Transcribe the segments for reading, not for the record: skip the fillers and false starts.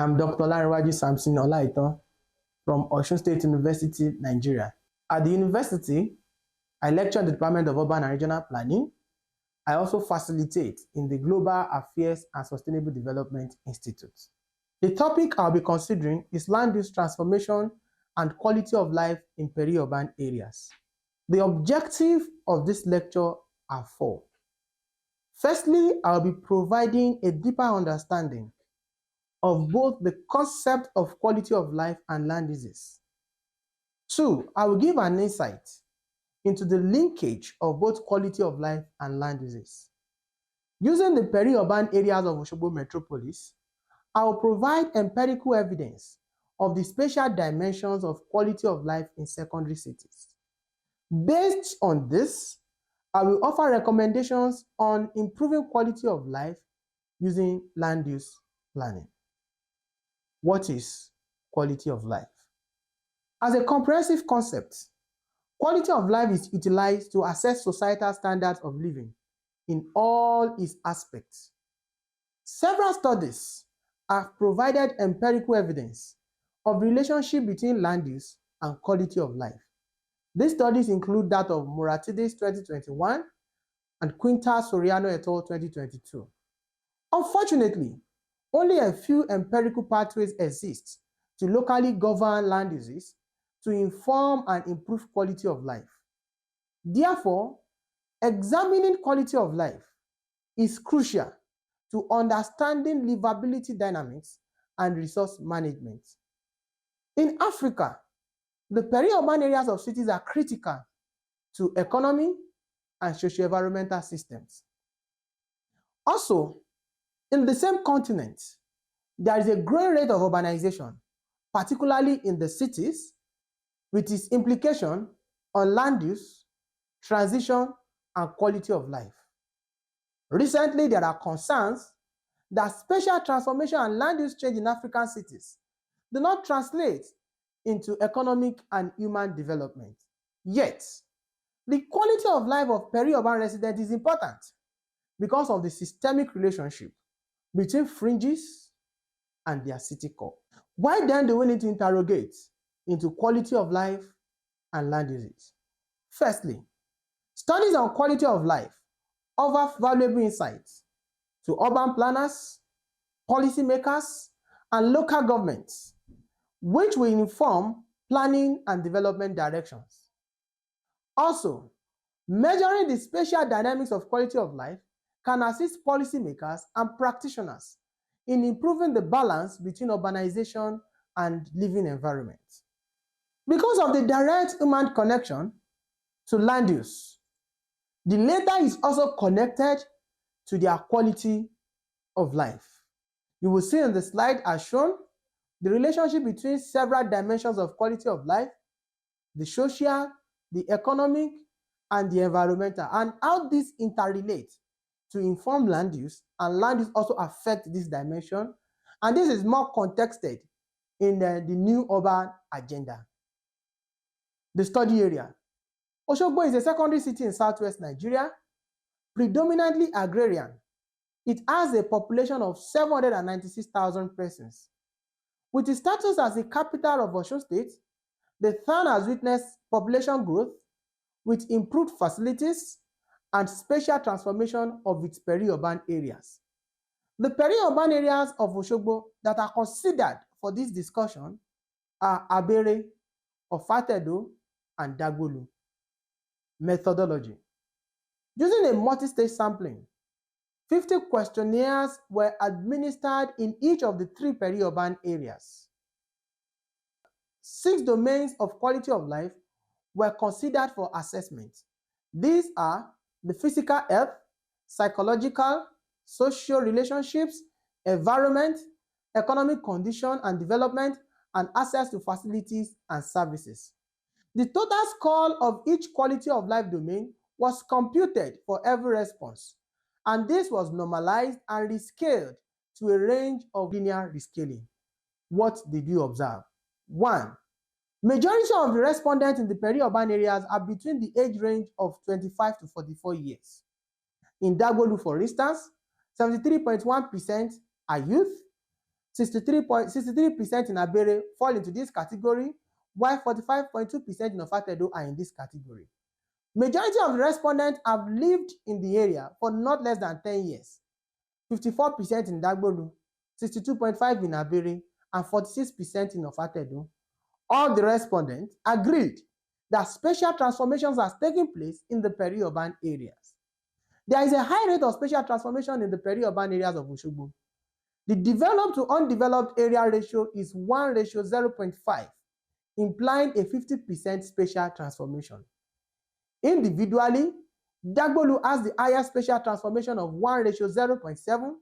am Dr. Olanrewaju Samson Olanrewaju from Osun State University, Nigeria. At the university, I lecture in the Department of Urban and Regional Planning. I also facilitate in the Global Affairs and Sustainable Development Institute. The topic I'll be considering is land use transformation and quality of life in peri-urban areas. The objective of this lecture are four. Firstly, I'll be providing a deeper understanding of both the concept of quality of life and land uses. Two, I will give an insight into the linkage of both quality of life and land uses. Using the peri-urban areas of Osogbo metropolis, I will provide empirical evidence of the spatial dimensions of quality of life in secondary cities. Based on this, I will offer recommendations on improving quality of life using land use planning. What is quality of life? As a comprehensive concept, quality of life is utilized to assess societal standards of living in all its aspects. Several studies have provided empirical evidence of relationship between land use and quality of life. These studies include that of Muratidis 2021 and Quinta Soriano et al. 2022. Unfortunately, only a few empirical pathways exist to locally govern land uses to inform and improve quality of life. Therefore, examining quality of life is crucial to understanding livability dynamics and resource management. In Africa, the peri-urban areas of cities are critical to economy and socio-environmental systems. Also, in the same continent, there is a growing rate of urbanization, particularly in the cities, with its implication on land use, transition, and quality of life. Recently, there are concerns that spatial transformation and land use change in African cities do not translate into economic and human development. Yet, the quality of life of peri-urban residents is important because of the systemic relationship between fringes and their city core. Why then do we need to interrogate into quality of life and land uses? Firstly, studies on quality of life offer valuable insights to urban planners, policymakers, and local governments, which will inform planning and development directions. Also, measuring the spatial dynamics of quality of life can assist policymakers and practitioners in improving the balance between urbanization and living environments. Because of the direct human connection to land use, the latter is also connected to their quality of life. You will see in the slide as shown the relationship between several dimensions of quality of life, the social, the economic, and the environmental, and how these interrelate to inform land use, and land use also affect this dimension. And this is more contexted in the new urban agenda. The study area. Osogbo is a secondary city in southwest Nigeria, predominantly agrarian. It has a population of 796,000 persons. With its status as the capital of Osun State, the town has witnessed population growth with improved facilities and spatial transformation of its peri-urban areas. The peri-urban areas of Osogbo that are considered for this discussion are Abere, Ofatedo, and Dagbolu. Methodology. Using a multi-stage sampling, 50 questionnaires were administered in each of the 3 peri-urban areas. 6 domains of quality of life were considered for assessment. These are the physical health, psychological, social relationships, environment, economic condition and development, and access to facilities and services. The total score of each quality of life domain was computed for every response, and this was normalized and rescaled to a range of linear rescaling. What did you observe? 1. Majority of the respondents in the peri-urban areas are between the age range of 25 to 44 years. In Dagbolu, for instance, 73.1% are youth, 63% in Abere fall into this category, while 45.2% in Ofatedo are in this category. Majority of the respondents have lived in the area for not less than 10 years. 54% in Dagbolu, 62.5% in Abere, and 46% in Ofatedo. All the respondents agreed that spatial transformations are taking place in the peri-urban areas. There is a high rate of spatial transformation in the peri-urban areas of Osogbo. The developed to undeveloped area ratio is 1:0.5, implying a 50% spatial transformation. Individually, Dagbolu has the highest spatial transformation of 1:0.7,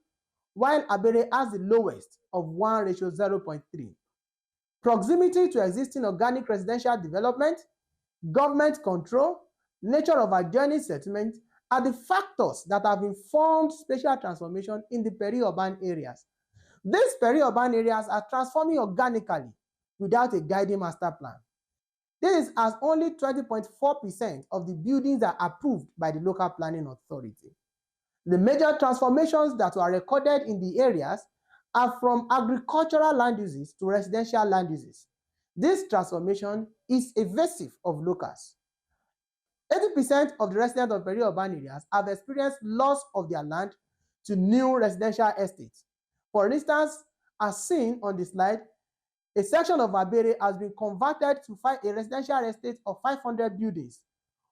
while Abere has the lowest of 1:0.3. Proximity to existing organic residential development, government control, nature of adjoining settlement are the factors that have informed spatial transformation in the peri-urban areas. These peri-urban areas are transforming organically without a guiding master plan. This is as only 20.4% of the buildings are approved by the local planning authority. The major transformations that were recorded in the areas are from agricultural land uses to residential land uses. This transformation is evasive of locals. 80% of the residents of peri-urban areas have experienced loss of their land to new residential estates. For instance, as seen on the slide, a section of Abere has been converted to a residential estate of 500 buildings,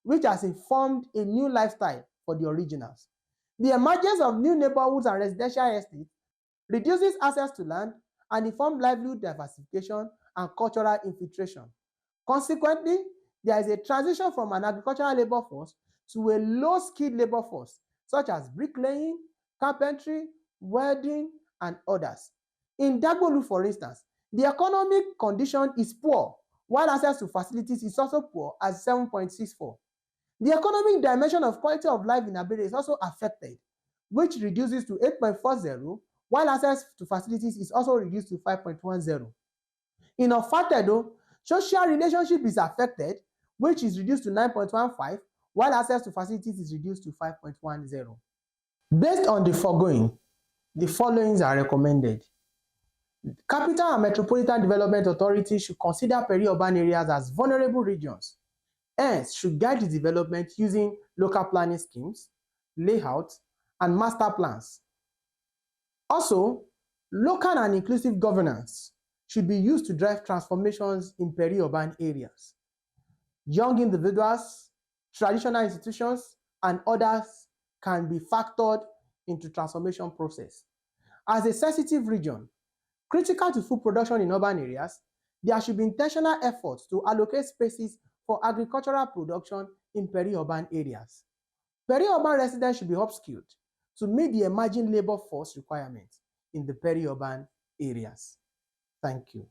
which has informed a new lifestyle for the originals. The emergence of new neighborhoods and residential estates reduces access to land and informs livelihood diversification and cultural infiltration. Consequently, there is a transition from an agricultural labor force to a low-skilled labor force, such as bricklaying, carpentry, welding, and others. In Dagbolu, for instance, the economic condition is poor, while access to facilities is also poor at 7.64. The economic dimension of quality of life in Abere is also affected, which reduces to 8.40, while access to facilities is also reduced to 5.10. In Ofatedo, social relationship is affected, which is reduced to 9.15, while access to facilities is reduced to 5.10. Based on the foregoing, the followings are recommended. Capital and Metropolitan Development Authority should consider peri-urban areas as vulnerable regions, hence should guide the development using local planning schemes, layout, and master plans. Also, local and inclusive governance should be used to drive transformations in peri-urban areas. Young individuals, traditional institutions, and others can be factored into transformation process. As a sensitive region, critical to food production in urban areas, there should be intentional efforts to allocate spaces for agricultural production in peri-urban areas. Peri-urban residents should be upskilled to meet the emerging labor force requirements in the peri-urban areas. Thank you.